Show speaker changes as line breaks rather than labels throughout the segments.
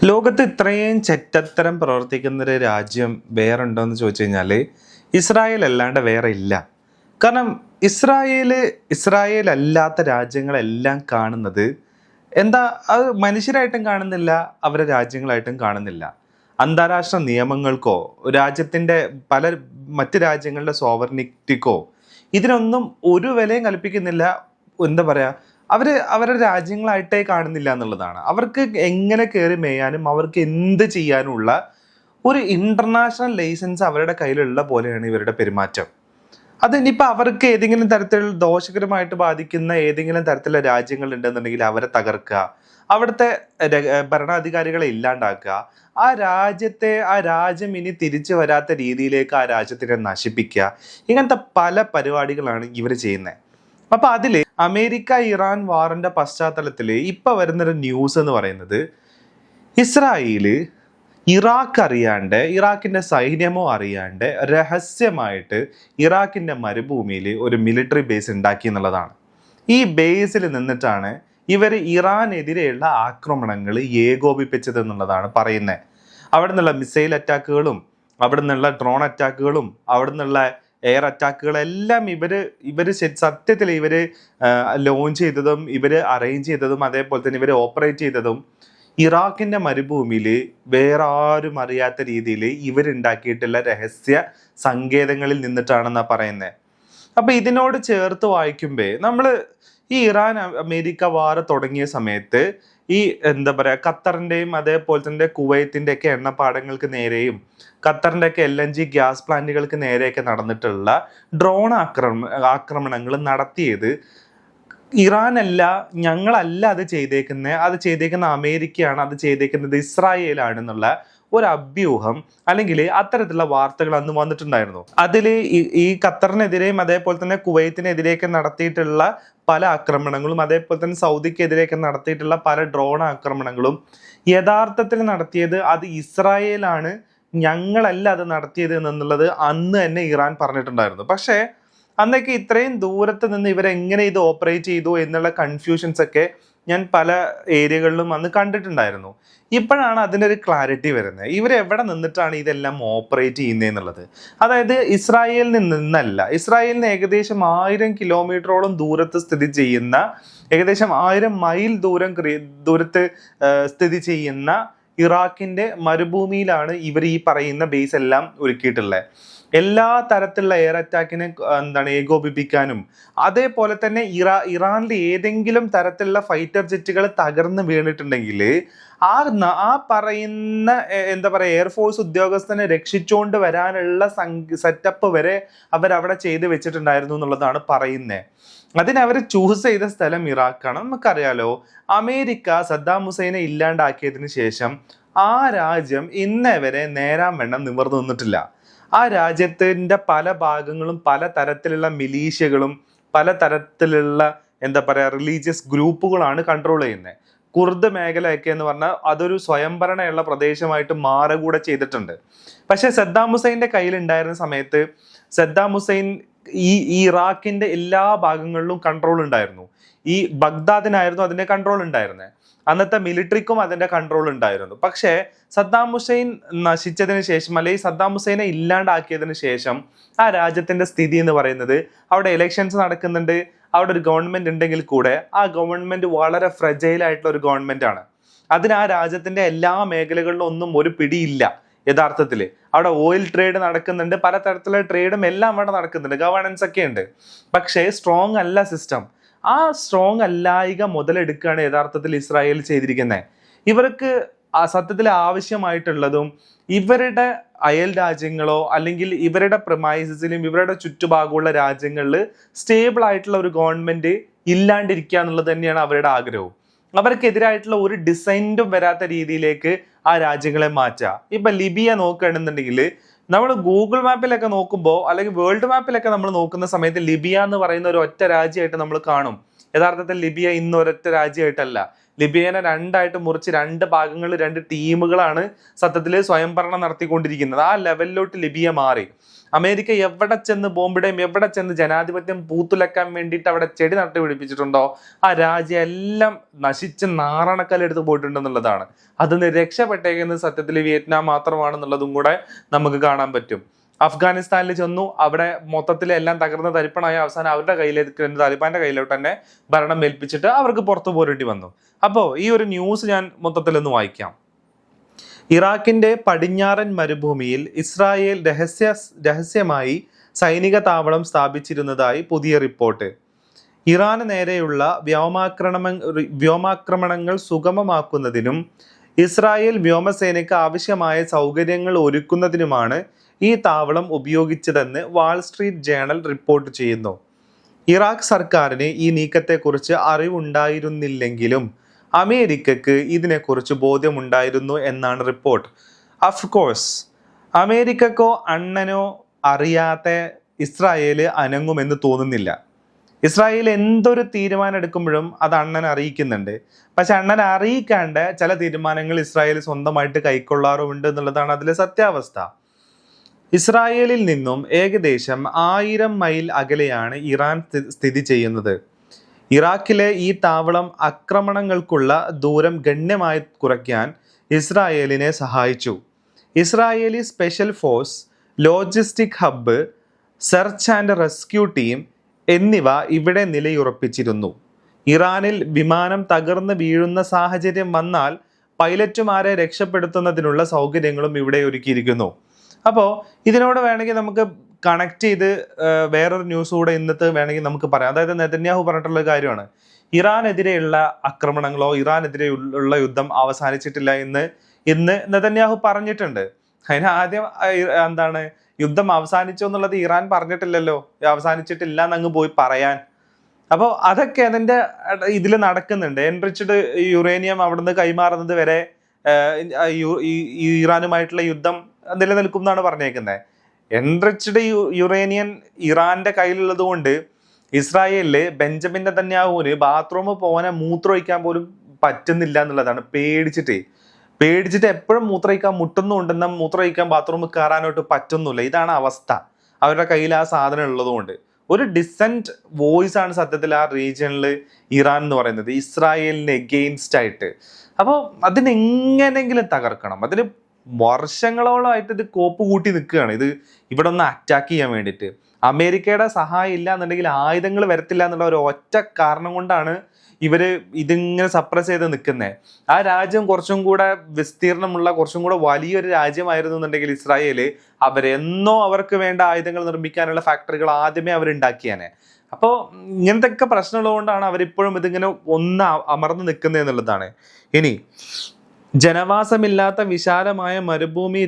ലോകത്ത് ഇത്രയും ചെറ്റത്തരം പ്രവർത്തിക്കുന്ന ഒരു രാജ്യം വേറെ ഉണ്ടോ എന്ന് ചോദിച്ചു കഴിഞ്ഞാൽ ഇസ്രായേൽ അല്ലാണ്ട് വേറെ ഇല്ല. കാരണം ഇസ്രായേൽ അല്ലാത്ത രാജ്യങ്ങളെല്ലാം കാണുന്നത് എന്താ, അത് മനുഷ്യരായിട്ടും കാണുന്നില്ല, അവരെ രാജ്യങ്ങളായിട്ടും കാണുന്നില്ല. അന്താരാഷ്ട്ര നിയമങ്ങൾക്കോ രാജ്യത്തിൻ്റെ പല മറ്റ് രാജ്യങ്ങളുടെ സോവറിനിറ്റിക്കോ ഇതിനൊന്നും ഒരു വിലയും കൽപ്പിക്കുന്നില്ല. എന്താ പറയുക, അവരുടെ രാജ്യങ്ങളായിട്ടേ കാണുന്നില്ല എന്നുള്ളതാണ്. അവർക്ക് എങ്ങനെ കയറി മേയാനും അവർക്ക് എന്ത് ചെയ്യാനുള്ള ഒരു ഇന്റർനാഷണൽ ലൈസൻസ് അവരുടെ കയ്യിലുള്ള പോലെയാണ് ഇവരുടെ പെരുമാറ്റം. അത് ഇനിയിപ്പോൾ അവർക്ക് ഏതെങ്കിലും തരത്തിലുള്ള ദോഷകരമായിട്ട് ബാധിക്കുന്ന ഏതെങ്കിലും തരത്തിലുള്ള രാജ്യങ്ങൾ ഉണ്ടെന്നുണ്ടെങ്കിൽ അവരെ തകർക്കുക, അവിടുത്തെ ഭരണാധികാരികളെ ഇല്ലാണ്ടാക്കുക, ആ രാജ്യം ഇനി തിരിച്ചു വരാത്ത രീതിയിലേക്ക് ആ രാജ്യത്തിനെ നശിപ്പിക്കുക. ഇങ്ങനത്തെ പല പരിപാടികളാണ് ഇവർ ചെയ്യുന്നത്. അപ്പൊ അതില് അമേരിക്ക ഇറാൻ വാറിന്റെ പശ്ചാത്തലത്തിൽ ഇപ്പൊ വരുന്നൊരു ന്യൂസ് എന്ന് പറയുന്നത്, ഇസ്രായേല് ഇറാഖിന്റെ സൈന്യമോ അറിയാണ്ട് രഹസ്യമായിട്ട് ഇറാഖിന്റെ മരുഭൂമിയിൽ ഒരു മിലിറ്ററി ബേസ് ഉണ്ടാക്കി എന്നുള്ളതാണ്. ഈ ബേസിൽ നിന്നിട്ടാണ് ഇവർ ഇറാനെതിരെയുള്ള ആക്രമണങ്ങൾ ഏകോപിപ്പിച്ചത് എന്നുള്ളതാണ് പറയുന്നത്. അവിടെ നിന്നുള്ള മിസൈൽ അറ്റാക്കുകളും അവിടെ നിന്നുള്ള ഡ്രോൺ അറ്റാക്കുകളും അവിടെ നിന്നുള്ള എയർ അറ്റാക്കുകളെല്ലാം ഇവര് സത്യത്തിൽ ലോഞ്ച് ചെയ്തതും അറേഞ്ച് ചെയ്തതും അതേപോലെ തന്നെ ഓപ്പറേറ്റ് ചെയ്തതും ഇറാഖിന്റെ മരുഭൂമിയിൽ വേറെ ആരും അറിയാത്ത രീതിയിൽ ഇവരുണ്ടാക്കിയിട്ടുള്ള രഹസ്യ സങ്കേതങ്ങളിൽ നിന്നിട്ടാണെന്നാണ് പറയുന്നത്. അപ്പൊ ഇതിനോട് ചേർത്ത് വായിക്കുമ്പോ നമ്മള് ഈ ഇറാൻ അമേരിക്ക വാർ തുടങ്ങിയ സമയത്ത് ഈ എന്താ പറയാ, ഖത്തറിന്റെയും അതേപോലെ തന്നെ കുവൈത്തിന്റെ ഒക്കെ എണ്ണപ്പാടങ്ങൾക്ക് നേരെയും ഖത്തറിന്റെ ഒക്കെ LNG ഗ്യാസ് പ്ലാന്റുകൾക്ക് നേരെയൊക്കെ നടന്നിട്ടുള്ള ഡ്രോൺ ആക്രമണങ്ങൾ നടത്തിയത് ഇറാനല്ല, ഞങ്ങളല്ല അത് ചെയ്തേക്കുന്ന അമേരിക്കയാണ്, അത് ചെയ്തേക്കുന്നത് ഇസ്രായേലാണെന്നുള്ള ഒരു അഭ്യൂഹം അല്ലെങ്കിൽ അത്തരത്തിലുള്ള വാർത്തകൾ അന്ന് വന്നിട്ടുണ്ടായിരുന്നു. അതിൽ ഈ ഖത്തറിനെതിരെയും അതേപോലെ തന്നെ കുവൈത്തിനെതിരെയൊക്കെ നടത്തിയിട്ടുള്ള പല ആക്രമണങ്ങളും അതേപോലെ തന്നെ സൗദിക്കെതിരെയൊക്കെ നടത്തിയിട്ടുള്ള പല ഡ്രോൺ ആക്രമണങ്ങളും യഥാർത്ഥത്തിൽ നടത്തിയത് അത് ഇസ്രായേലാണ്, ഞങ്ങളല്ല അത് നടത്തിയത് എന്നുള്ളത് അന്ന് തന്നെ ഇറാൻ പറഞ്ഞിട്ടുണ്ടായിരുന്നു. പക്ഷേ അന്നൊക്കെ ഇത്രയും ദൂരത്ത് നിന്ന് ഇവരെങ്ങനെ ഇത് ഓപ്പറേറ്റ് ചെയ്തു എന്നുള്ള കൺഫ്യൂഷൻസ് ഒക്കെ ഞാൻ പല ഏരിയകളിലും അന്ന് കണ്ടിട്ടുണ്ടായിരുന്നു. ഇപ്പോഴാണ് അതിനൊരു ക്ലാരിറ്റി വരുന്നത്. ഇവരെവിടെ നിന്നിട്ടാണ് ഇതെല്ലാം ഓപ്പറേറ്റ് ചെയ്യുന്നതെന്നുള്ളത്. അതായത് ഇസ്രായേലിൽ നിന്നല്ല, ഇസ്രായേലിന് ഏകദേശം 1000 കിലോമീറ്ററോളം ദൂരത്ത് സ്ഥിതി ചെയ്യുന്ന, ഏകദേശം 1000 മൈൽ ദൂരത്ത് സ്ഥിതി ചെയ്യുന്ന ഇറാഖിന്റെ മരുഭൂമിയിലാണ് ഇവർ ഈ പറയുന്ന ബേസ് എല്ലാം ഒരുക്കിയിട്ടുള്ളത്. എല്ലാ തരത്തിലുള്ള എയർ അറ്റാക്കിനെ ഏകോപിപ്പിക്കാനും അതേപോലെ തന്നെ ഇറാനിൽ ഏതെങ്കിലും തരത്തിലുള്ള ഫൈറ്റർ ജെറ്റുകൾ തകർന്ന് വീണിട്ടുണ്ടെങ്കിൽ ആ പറയുന്ന എന്താ പറയുക എയർഫോഴ്സ് ഉദ്യോഗസ്ഥനെ രക്ഷിച്ചുകൊണ്ട് വരാനുള്ള സെറ്റപ്പ് വരെ അവരവിടെ ചെയ്ത് വെച്ചിട്ടുണ്ടായിരുന്നു എന്നുള്ളതാണ് പറയുന്നത്. അതിനവർ ചൂസ് ചെയ്ത സ്ഥലം ഇറാഖാണ്. നമുക്കറിയാലോ, അമേരിക്ക സദ്ദാം ഹുസൈനെ ഇല്ലാണ്ടാക്കിയതിന് ശേഷം ആ രാജ്യം ഇന്നേ വരെ നേരാൻ വണ്ണം നിവർന്നു നിന്നിട്ടില്ല. ആ രാജ്യത്തിൻ്റെ പല ഭാഗങ്ങളും പല തരത്തിലുള്ള മിലീഷ്യകളും പല തരത്തിലുള്ള എന്താ പറയുക റിലീജിയസ് ഗ്രൂപ്പുകളാണ് കൺട്രോൾ ചെയ്യുന്നത്. കുർദ് മേഖലയൊക്കെ എന്ന് പറഞ്ഞാൽ അതൊരു സ്വയംഭരണയുള്ള പ്രദേശമായിട്ട് മാറുകൂടെ ചെയ്തിട്ടുണ്ട്. പക്ഷെ സദ്ദാം ഹുസൈൻ്റെ കയ്യിലുണ്ടായിരുന്ന സമയത്ത് സദ്ദാം ഹുസൈൻ ഈ ഇറാഖിന്റെ എല്ലാ ഭാഗങ്ങളിലും കൺട്രോൾ ഉണ്ടായിരുന്നു. ഈ ബഗ്ദാദിനായിരുന്നു അതിന്റെ കൺട്രോൾ ഉണ്ടായിരുന്നത്. അന്നത്തെ മിലിറ്ററിക്കും അതിന്റെ കൺട്രോൾ ഉണ്ടായിരുന്നു. പക്ഷേ സദ്ദാം ഹുസൈൻ നശിച്ചതിന് ശേഷം അല്ലെങ്കിൽ സദ്ദാം ഹുസൈനെ ഇല്ലാണ്ടാക്കിയതിന് ശേഷം ആ രാജ്യത്തിന്റെ സ്ഥിതി എന്ന് പറയുന്നത്, അവിടെ ഇലക്ഷൻസ് നടക്കുന്നുണ്ട്, അവിടെ ഒരു ഗവൺമെന്റ് ഉണ്ടെങ്കിൽ കൂടെ ആ ഗവൺമെന്റ് വളരെ ഫ്രജൈൽ ആയിട്ടുള്ള ഒരു ഗവൺമെന്റ് ആണ്. അതിന് ആ രാജ്യത്തിന്റെ എല്ലാ മേഖലകളിലും ഒന്നും ഒരു പിടിയില്ല. യഥാർത്ഥത്തിൽ അവിടെ ഓയിൽ ട്രേഡ് നടക്കുന്നുണ്ട്, പലതരത്തിലുള്ള ട്രേഡും എല്ലാം അവിടെ നടക്കുന്നുണ്ട്, ഗവേണൻസ് ഒക്കെ ഉണ്ട്. പക്ഷേ സ്ട്രോങ് അല്ല സിസ്റ്റം. ആ സ്ട്രോങ് അല്ലായിക മുതലെടുക്കുകയാണ് യഥാർത്ഥത്തിൽ ഇസ്രായേൽ ചെയ്തിരിക്കുന്നത്. ഇവർക്ക് സത്യത്തിൽ ആവശ്യമായിട്ടുള്ളതും ഇവരുടെ അയൽ രാജ്യങ്ങളോ അല്ലെങ്കിൽ ഇവരുടെ പ്രമൈസസിലും ഇവരുടെ ചുറ്റുഭാഗമുള്ള രാജ്യങ്ങളിൽ സ്റ്റേബിൾ ആയിട്ടുള്ള ഒരു ഗവൺമെന്റ് ഇല്ലാണ്ടിരിക്കുക എന്നുള്ളത് തന്നെയാണ് അവരുടെ ആഗ്രഹവും. അവർക്കെതിരായിട്ടുള്ള ഒരു ഡിസൈൻറ്റും വരാത്ത രീതിയിലേക്ക് ആ രാജ്യങ്ങളെ മാറ്റുക. ഇപ്പൊ ലിബിയ നോക്കുകയാണെന്നുണ്ടെങ്കിൽ നമ്മൾ ഗൂഗിൾ മാപ്പിലൊക്കെ നോക്കുമ്പോൾ അല്ലെങ്കിൽ വേൾഡ് മാപ്പിലൊക്കെ നമ്മൾ നോക്കുന്ന സമയത്ത് ലിബിയ എന്ന് പറയുന്ന ഒരു ഒറ്റ രാജ്യമായിട്ട് നമ്മൾ കാണും. യഥാർത്ഥത്തിൽ ലിബിയ ഇന്ന് ഒരൊറ്റ രാജ്യമായിട്ടല്ല, ലിബിയനെ രണ്ടായിട്ട് മുറിച്ച് രണ്ട് ഭാഗങ്ങൾ, രണ്ട് ടീമുകളാണ് സത്യത്തിൽ സ്വയംഭരണം നടത്തിക്കൊണ്ടിരിക്കുന്നത്. ആ ലെവലിലോട്ട് ലിബിയ മാറി. അമേരിക്ക എവിടെ ചെന്ന് ബോംബിടയും എവിടെ ചെന്ന് ജനാധിപത്യം പൂത്തുലക്കാൻ വേണ്ടിയിട്ട് അവിടെ ചെടി നട്ടു പിടിപ്പിച്ചിട്ടുണ്ടോ ആ രാജ്യം എല്ലാം നശിച്ച് നാരണക്കല്ലെടുത്ത് പോയിട്ടുണ്ടെന്നുള്ളതാണ്. അതിന് രക്ഷപ്പെട്ടേക്കുന്നത് സത്യത്തിൽ വിയറ്റ്നാം മാത്രമാണെന്നുള്ളതും കൂടെ നമുക്ക് കാണാൻ പറ്റും. അഫ്ഗാനിസ്ഥാനിൽ ചെന്നു, അവിടെ മൊത്തത്തിൽ എല്ലാം തകർന്ന തരിപ്പണായ അവസാനം അവരുടെ കയ്യിലേക്ക്, താലിബാന്റെ കയ്യിലോട്ട് തന്നെ ഭരണം ഏൽപ്പിച്ചിട്ട് അവർക്ക് പുറത്തു പോരേണ്ടി വന്നു. അപ്പോൾ ഈ ഒരു ന്യൂസ് ഞാൻ മൊത്തത്തിലൊന്ന് വായിക്കാം. ഇറാഖിന്റെ പടിഞ്ഞാറൻ മരുഭൂമിയിൽ ഇസ്രായേൽ രഹസ്യമായി സൈനിക താവളം സ്ഥാപിച്ചിരുന്നതായി പുതിയ റിപ്പോർട്ട്. ഇറാന് നേരെയുള്ള വ്യോമാക്രമണങ്ങൾ സുഗമമാക്കുന്നതിനും ഇസ്രായേൽ വ്യോമസേനയ്ക്ക് ആവശ്യമായ സൗകര്യങ്ങൾ ഒരുക്കുന്നതിനുമാണ് ഈ താവളം ഉപയോഗിച്ചതെന്ന് വാൾസ്ട്രീറ്റ് ജേണൽ റിപ്പോർട്ട് ചെയ്യുന്നു. ഇറാഖ് സർക്കാരിന് ഈ നീക്കത്തെക്കുറിച്ച് അറിവുണ്ടായിരുന്നില്ലെങ്കിലും അമേരിക്കക്ക് ഇതിനെക്കുറിച്ച് ബോധ്യമുണ്ടായിരുന്നു എന്നാണ് റിപ്പോർട്ട്. അഫ്കോഴ്സ് അമേരിക്കക്കോ അണ്ണനോ അറിയാത്ത ഇസ്രായേൽ അനങ്ങുമെന്ന് തോന്നുന്നില്ല. ഇസ്രായേൽ എന്തൊരു തീരുമാനം എടുക്കുമ്പോഴും അത് അണ്ണനെ അറിയിക്കുന്നുണ്ട്. പക്ഷെ അണ്ണനെ അറിയിക്കാണ്ട് ചില തീരുമാനങ്ങൾ ഇസ്രായേൽ സ്വന്തമായിട്ട് കൈക്കൊള്ളാറുമുണ്ട് എന്നുള്ളതാണ് അതിലെ സത്യാവസ്ഥ. ഇസ്രായേലിൽ നിന്നും ഏകദേശം 1000 മൈൽ അകലെയാണ് ഇറാൻ സ്ഥിതി ചെയ്യുന്നത്. ഇറാഖിലെ ഈ താവളം ആക്രമണങ്ങൾക്കുള്ള ദൂരം ഗണ്യമായി കുറയ്ക്കാൻ ഇസ്രായേലിനെ സഹായിച്ചു. Israeli special force, logistic hub, search and rescue team എന്നിവ ഇവിടെ നിലയുറപ്പിച്ചിരുന്നു. ഇറാനിൽ വിമാനം തകർന്ന് വീഴുന്ന സാഹചര്യം വന്നാൽ പൈലറ്റുമാരെ രക്ഷപ്പെടുത്തുന്നതിനുള്ള സൗകര്യങ്ങളും ഇവിടെ ഒരുക്കിയിരിക്കുന്നു. അപ്പോൾ ഇതിനോട് വേണമെങ്കിൽ നമുക്ക് കണക്ട് ചെയ്ത് വേറൊരു ന്യൂസ് കൂടെ ഇന്നത്തെ വേണമെങ്കിൽ നമുക്ക് പറയാം. അതായത് നെതന്യാഹു പറഞ്ഞിട്ടുള്ള കാര്യമാണ്, ഇറാനെതിരെയുള്ള ആക്രമണങ്ങളോ ഇറാനെതിരെ ഉള്ള യുദ്ധം അവസാനിച്ചിട്ടില്ല എന്ന് ഇന്ന് നെതന്യാഹു പറഞ്ഞിട്ടുണ്ട്. അതിന് ആദ്യം എന്താണ് യുദ്ധം അവസാനിച്ചോ എന്നുള്ളത് ഇറാൻ പറഞ്ഞിട്ടില്ലല്ലോ, അവസാനിച്ചിട്ടില്ല എന്നങ്ങ് പോയി പറയാൻ. അപ്പോൾ അതൊക്കെ അതിൻ്റെ ഇതിൽ നടക്കുന്നുണ്ട്. എൻറിച്ച്ഡ് യുറേനിയം അവിടുന്ന് കൈമാറുന്നത് വരെ ഇറാനുമായിട്ടുള്ള യുദ്ധം നിലനിൽക്കും എന്നാണ് പറഞ്ഞേക്കുന്നത്. എൻറിച്ച്ഡ് യുറേനിയൻ ഇറാന്റെ കയ്യിലുള്ളത് കൊണ്ട് ഇസ്രായേലില് ബെഞ്ചമിൻ നെതന്യാഹുവിന് ബാത്റൂം പോകാൻ മൂത്രമൊഴിക്കാൻ പോലും പറ്റുന്നില്ല എന്നുള്ളതാണ്. പേടിച്ചിട്ട് എപ്പോഴും മൂത്രമൊഴിക്കാൻ മുട്ടുന്നുണ്ടെന്നാൽ മൂത്രമൊഴിക്കാൻ ബാത്റൂമിൽ കയറാനോട്ട് പറ്റുന്നില്ല. ഇതാണ് അവസ്ഥ. അവരുടെ കയ്യിൽ ആ സാധനം ഉള്ളത് കൊണ്ട് ഒരു ഡിസെന്റ് വോയിസ് ആണ് സത്യത്തിൽ ആ റീജിയനിൽ ഇറാൻ എന്ന് പറയുന്നത്, ഇസ്രായേലിന് എഗെയിൻസ്റ്റ് ആയിട്ട്. അപ്പോൾ അതിനെങ്ങനെങ്കിലും തകർക്കണം. അതിന് വർഷങ്ങളോളമായിട്ട് ഇത് കോപ്പ് കൂട്ടി നിൽക്കുകയാണ്. ഇവിടെ ഒന്ന് അറ്റാക്ക് ചെയ്യാൻ വേണ്ടിയിട്ട് അമേരിക്കയുടെ സഹായം ഇല്ല എന്നുണ്ടെങ്കിൽ ആയുധങ്ങൾ വരത്തില്ല എന്നുള്ള ഒരു ഒറ്റ കാരണം കൊണ്ടാണ് ഇവര് ഇതിങ്ങനെ സപ്രസ് ചെയ്ത് നിൽക്കുന്നത്. ആ രാജ്യം കുറച്ചും കൂടെ വിസ്തീർണമുള്ള കുറച്ചും കൂടെ വലിയൊരു രാജ്യമായിരുന്നു എന്നുണ്ടെങ്കിൽ ഇസ്രായേൽ അവരെന്നോ അവർക്ക് വേണ്ട ആയുധങ്ങൾ നിർമ്മിക്കാനുള്ള ഫാക്ടറികൾ ആദ്യമേ അവരുണ്ടാക്കിയാനെ. അപ്പോൾ ഇങ്ങനത്തെ പ്രശ്നമുള്ളതുകൊണ്ടാണ് അവരിപ്പോഴും ഇതിങ്ങനെ ഒന്ന് അമർന്ന് നിൽക്കുന്നത് എന്നുള്ളതാണ്. ഇനി ജനവാസമില്ലാത്ത വിശാലമായ മരുഭൂമി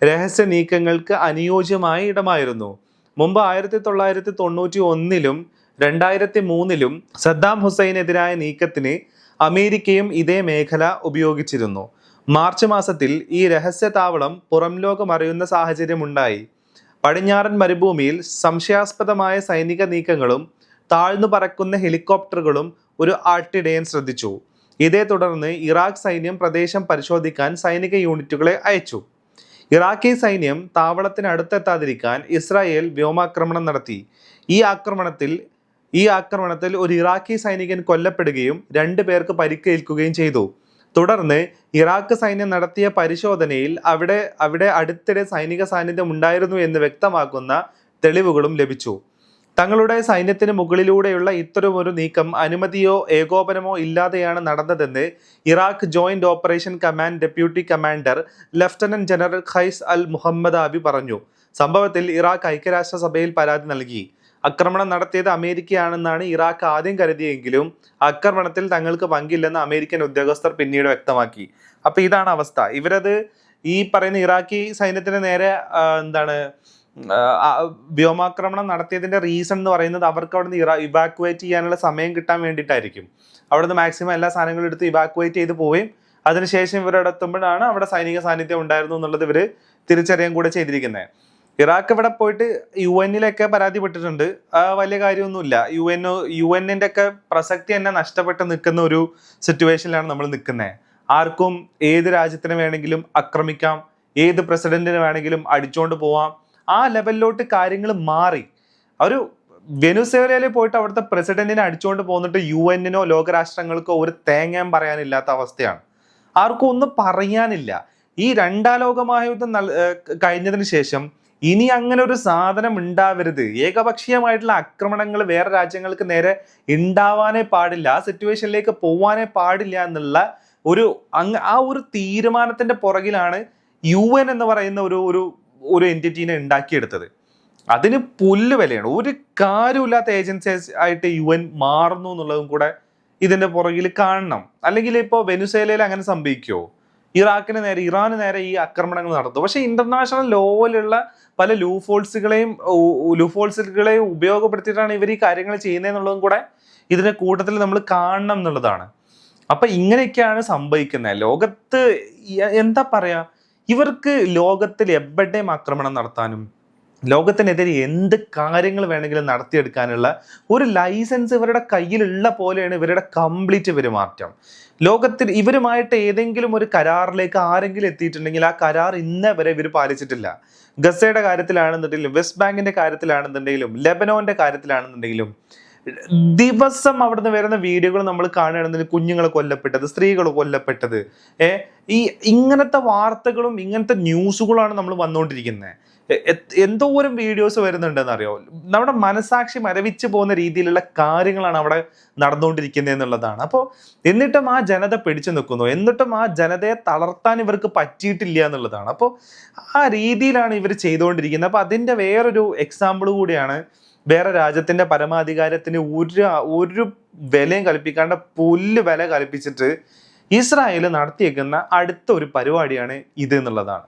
രഹസ്യ നീക്കങ്ങൾക്ക് അനുയോജ്യമായ ഇടമായിരുന്നു. മുമ്പ് 1991-ലും 2003-ലും സദ്ദാം ഹുസൈനെതിരായ നീക്കത്തിന് അമേരിക്കയും ഇതേ മേഖല ഉപയോഗിച്ചിരുന്നു. മാർച്ച് മാസത്തിൽ ഈ രഹസ്യ താവളം പുറം ലോകം അറിയുന്ന സാഹചര്യമുണ്ടായി. പടിഞ്ഞാറൻ മരുഭൂമിയിൽ സംശയാസ്പദമായ സൈനിക നീക്കങ്ങളും താഴ്ന്നു പറക്കുന്ന ഹെലികോപ്റ്ററുകളും ഒരു ആട്ടിടയൻ ശ്രദ്ധിച്ചു. ഇതേ തുടർന്ന് ഇറാഖ് സൈന്യം പ്രദേശം പരിശോധിക്കാൻ സൈനിക യൂണിറ്റുകളെ അയച്ചു. ഇറാഖി സൈന്യം താവളത്തിനടുത്തെത്താതിരിക്കാൻ ഇസ്രായേൽ വ്യോമാക്രമണം നടത്തി. ഈ ആക്രമണത്തിൽ ഒരു ഇറാഖി സൈനികൻ കൊല്ലപ്പെടുകയും 2 പേർക്ക് പരിക്കേൽക്കുകയും ചെയ്തു. തുടർന്ന് ഇറാഖ് സൈന്യം നടത്തിയ പരിശോധനയിൽ അവിടെ അടുത്തിടെ സൈനിക സാന്നിധ്യം ഉണ്ടായിരുന്നു എന്ന് വ്യക്തമാക്കുന്ന തെളിവുകളും ലഭിച്ചു. തങ്ങളുടെ സൈന്യത്തിന് മുകളിലൂടെയുള്ള ഇത്തരമൊരു നീക്കം അനുമതിയോ ഏകോപനമോ ഇല്ലാതെയാണ് നടന്നതെന്ന് Iraq joint operation command deputy commander lieutenant general Qais al Muhammadawi പറഞ്ഞു. സംഭവത്തിൽ ഇറാഖ് ഐക്യരാഷ്ട്രസഭയിൽ പരാതി നൽകി. ആക്രമണം നടത്തിയത് അമേരിക്കയാണെന്നാണ് ഇറാഖ് ആദ്യം കരുതിയെങ്കിലും ആക്രമണത്തിൽ തങ്ങൾക്ക് പങ്കില്ലെന്ന് അമേരിക്കൻ ഉദ്യോഗസ്ഥർ പിന്നീട് വ്യക്തമാക്കി. അപ്പൊ ഇതാണ് അവസ്ഥ. ഇവരത് ഈ പറയുന്ന ഇറാഖി സൈന്യത്തിന് നേരെ വ്യോമാക്രമണം നടത്തിയതിന്റെ റീസൺ എന്ന് പറയുന്നത് അവർക്ക് അവിടുന്ന് ഇവാക്യുവേറ്റ് ചെയ്യാനുള്ള സമയം കിട്ടാൻ വേണ്ടിയിട്ടായിരിക്കും. അവിടുന്ന് മാക്സിമം എല്ലാ സാധനങ്ങളും എടുത്ത് ഇവാക്യുവേറ്റ് ചെയ്ത് പോവുകയും അതിനുശേഷം ഇവരുടെ എത്തുമ്പോഴാണ് അവിടെ സൈനിക സാന്നിധ്യം ഉണ്ടായിരുന്നു എന്നുള്ളത് ഇവർ തിരിച്ചറിയാൻ കൂടെ ചെയ്തിരിക്കുന്നത്. ഇറാഖ് ഇവിടെ പോയിട്ട് UN പരാതിപ്പെട്ടിട്ടുണ്ട്. വലിയ കാര്യമൊന്നുമില്ല. യുഎന്നിന്റെ ഒക്കെ പ്രസക്തി തന്നെ നഷ്ടപ്പെട്ട് നിൽക്കുന്ന ഒരു സിറ്റുവേഷനിലാണ് നമ്മൾ നിൽക്കുന്നത്. ആർക്കും ഏത് രാജ്യത്തിന് വേണമെങ്കിലും ആക്രമിക്കാം, ഏത് പ്രസിഡന്റിന് വേണമെങ്കിലും അടിച്ചോണ്ട് പോവാം. ആ ലെവലിലോട്ട് കാര്യങ്ങൾ മാറി. ഒരു വെനുസേലയിൽ പോയിട്ട് അവിടുത്തെ പ്രസിഡന്റിനെ അടിച്ചുകൊണ്ട് പോന്നിട്ട് UN ലോകരാഷ്ട്രങ്ങൾക്കോ ഒരു തേങ്ങാൻ പറയാനില്ലാത്ത അവസ്ഥയാണ്. ആർക്കും ഒന്നും പറയാനില്ല. ഈ രണ്ടാം ലോക മഹായുദ്ധം കഴിഞ്ഞതിന് ശേഷം ഇനി അങ്ങനെ ഒരു സാധനം ഉണ്ടാവരുത്. ഏകപക്ഷീയമായിട്ടുള്ള ആക്രമണങ്ങൾ വേറെ രാജ്യങ്ങൾക്ക് നേരെ ഉണ്ടാവാനേ പാടില്ല, ആ സിറ്റുവേഷനിലേക്ക് പോവാനേ പാടില്ല എന്നുള്ള ആ ഒരു തീരുമാനത്തിന്റെ പുറകിലാണ് UN എന്ന് പറയുന്ന ഒരു എൻറ്റിറ്റീനെ ഉണ്ടാക്കിയെടുത്തത്. അതിന് പുല്ല് വിലയാണ്. ഒരു കാര്യമില്ലാത്ത ഏജൻസീസ് ആയിട്ട് UN മാറുന്നു എന്നുള്ളതും കൂടെ ഇതിന്റെ പുറകിൽ കാണണം. അല്ലെങ്കിൽ ഇപ്പോൾ വെനുസേലയിൽ അങ്ങനെ സംഭവിക്കുമോ? ഇറാന് നേരെ ഈ ആക്രമണങ്ങൾ നടത്തും. പക്ഷെ ഇന്റർനാഷണൽ ലോയിലുള്ള പല ലൂഫോൾസുകളെയും ഉപയോഗപ്പെടുത്തിയിട്ടാണ് ഇവർ ഈ കാര്യങ്ങൾ ചെയ്യുന്നതെന്നുള്ളതും കൂടെ ഇതിന്റെ കൂട്ടത്തിൽ നമ്മൾ കാണണം എന്നുള്ളതാണ്. അപ്പൊ ഇങ്ങനെയൊക്കെയാണ് സംഭവിക്കുന്നത് ലോകത്ത്. എന്താ പറയാ, ഇവർക്ക് ലോകത്തിൽ എവിടെയും ആക്രമണം നടത്താനും ലോകത്തിനെതിരെ എന്ത് കാര്യങ്ങൾ വേണമെങ്കിലും നടത്തിയെടുക്കാനുള്ള ഒരു ലൈസൻസ് ഇവരുടെ കയ്യിലുള്ള പോലെയാണ് ഇവരുടെ കംപ്ലീറ്റ് പെരുമാറ്റം. ലോകത്തിൽ ഇവരുമായിട്ട് ഏതെങ്കിലും ഒരു കരാറിലേക്ക് ആരെങ്കിലും എത്തിയിട്ടുണ്ടെങ്കിൽ ആ കരാർ ഇന്നേ വരെ ഇവർ പാലിച്ചിട്ടില്ല. ഗസയുടെ കാര്യത്തിലാണെന്നുണ്ടെങ്കിലും, വെസ്റ്റ് ബാങ്കിന്റെ കാര്യത്തിലാണെന്നുണ്ടെങ്കിലും, ലെബനോന്റെ കാര്യത്തിലാണെന്നുണ്ടെങ്കിലും ദിവസം അവിടുന്ന് വരുന്ന വീഡിയോകൾ നമ്മൾ കാണുകയാണെന്നുണ്ടെങ്കിൽ കുഞ്ഞുങ്ങൾ കൊല്ലപ്പെട്ടത്, സ്ത്രീകൾ കൊല്ലപ്പെട്ടത്, ഇങ്ങനത്തെ വാർത്തകളും ഇങ്ങനത്തെ ന്യൂസുകളാണ് നമ്മൾ വന്നുകൊണ്ടിരിക്കുന്നത്. എന്തോരം വീഡിയോസ് വരുന്നുണ്ടെന്ന് അറിയോ? നമ്മുടെ മനസാക്ഷി മരവിച്ച് പോകുന്ന രീതിയിലുള്ള കാര്യങ്ങളാണ് അവിടെ നടന്നുകൊണ്ടിരിക്കുന്നത് എന്നുള്ളതാണ്. അപ്പോൾ എന്നിട്ടും ആ ജനത പിടിച്ചു നിൽക്കുന്നു, എന്നിട്ടും ആ ജനതയെ തളർത്താൻ ഇവർക്ക് പറ്റിയിട്ടില്ല എന്നുള്ളതാണ്. അപ്പോൾ ആ രീതിയിലാണ് ഇവർ ചെയ്തുകൊണ്ടിരിക്കുന്നത്. അപ്പോൾ അതിൻ്റെ വേറൊരു എക്സാമ്പിൾ കൂടിയാണ് വേറെ രാജ്യത്തിന്റെ പരമാധികാരത്തിന് ഒരു വിലയും കൽപ്പിക്കാണ്ട് പുല്ല് വില കൽപ്പിച്ചിട്ട് ഇസ്രായേൽ നടത്തിയേക്കുന്ന അടുത്ത ഒരു പരിപാടിയാണ് ഇത് എന്നുള്ളതാണ്.